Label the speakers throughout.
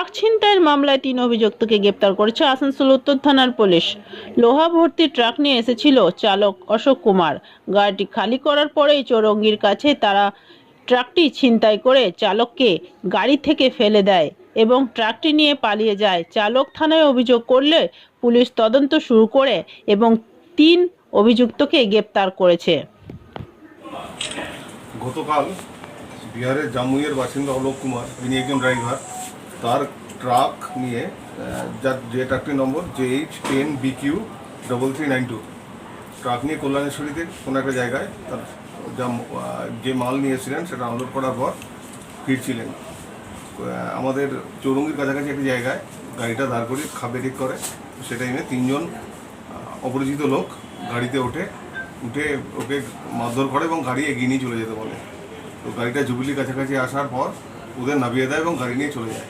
Speaker 1: Truck ছিনতাইয়ের মামলায় 3 অভিযুক্তকে গ্রেপ্তার করেছে আসানসোল উত্তর থানার পুলিশ। লোহা ভর্তি ট্রাক নিয়ে এসেছিল চালক অশোক কুমার। গাড়িটি খালি করার পরেই চৌরঙ্গীর কাছে তারা ট্রাকটি ছিনতাই করে চালককে গাড়ি থেকে ফেলে দেয় এবং ট্রাকটি নিয়ে পালিয়ে যায়। চালক থানায় অভিযোগ করলে পুলিশ তদন্ত শুরু করে এবং 3 অভিযুক্তকে গ্রেপ্তার করেছে।
Speaker 2: গতকাল বিহারের জামুইয়ের বাসিন্দা অলোক কুমার, যিনি একজন ড্রাইভার, তার ট্রাক নিয়ে যার যে ট্রাকটির নম্বর JH10BQ3392 ট্রাক নিয়ে কল্যাণেশ্বরীতে কোনো একটা জায়গায় তার যে মাল নিয়েছিলেন সেটা আনলোড করার পর ফিরছিলেন। আমাদের চৌরঙ্গীর কাছাকাছি একটি জায়গায় গাড়িটা দাঁড় করিয়ে ব্রেক করে। সে টাইমে 3 জন অপরিচিত লোক গাড়িতে উঠে ওকে মারধর করে এবং গাড়ি এগিয়ে নিয়ে চলে যেতে বলে। তো গাড়িটা জুবিলির কাছাকাছি আসার পর ওদের নামিয়ে দেয় এবং গাড়ি নিয়ে চলে যায়।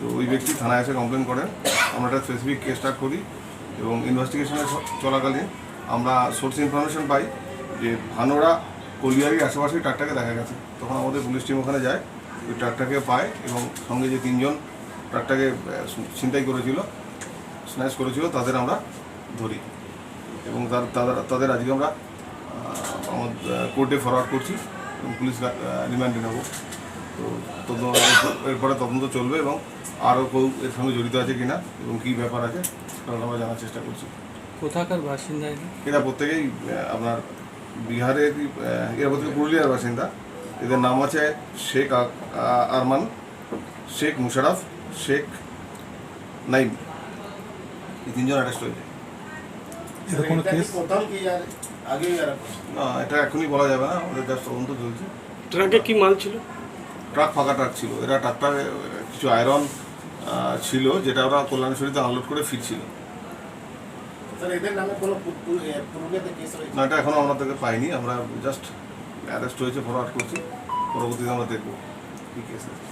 Speaker 2: তো ওই ব্যক্তি থানায় এসে কমপ্লেন করেন। আমরা একটা স্পেসিফিক কেস স্টার্ট করি এবং ইনভেস্টিগেশনে চলাকালীন আমরা সোর্স ইনফরমেশন পাই যে ভানোরা কলিয়ারির আশেপাশে ট্রাকটাকে দেখা গেছে। তখন আমাদের পুলিশ টিম ওখানে যায়, ওই ট্রাকটাকে পায় এবং সঙ্গে যে 3 জন ট্রাকটাকে ছিনতাই করেছিল, স্ন্যাচ করেছিল, তাদের আমরা ধরি এবং তাদের আজকে আমরা কোর্টে ফরওয়ার্ড করছি এবং পুলিশ রিমান্ডে নেব। তো এরপরে তদন্ত চলবে এবং আরও কেউ এর সঙ্গে জড়িত আছে কিনা এবং কী ব্যাপার আছে সেটা আমরা জানার চেষ্টা করছি।
Speaker 3: কোথাকার বাসিন্দা?
Speaker 2: এরা প্রত্যেকেই আপনার বিহারের, এরা প্রত্যেকে পুরুলিয়ার বাসিন্দা। এদের নাম আছে শেখ আরমান, শেখ মুশারফ, শেখ নাইম। এই 3 জন অ্যারেস্ট হয়েছে। না, এটা এখনই বলা যাবে না, আমাদের জাস্ট তদন্ত চলছে।
Speaker 3: ট্রাকে কি মাল ছিল?
Speaker 2: ট্রাক ফাঁকা ট্রাক ছিল। এরা ট্রাকটা কিছু আয়রন ছিল যেটা ওরা কল্যাণেশ্বরীতে আনলোড করে ফিরছিল। না, এটা এখনো আমরা থেকে পাইনি, আমরা জাস্ট অ্যারেস্ট হয়েছে, ফরওয়ার্ড করছি, পরবর্তীতে আমরা দেখবো কি কেস আছে।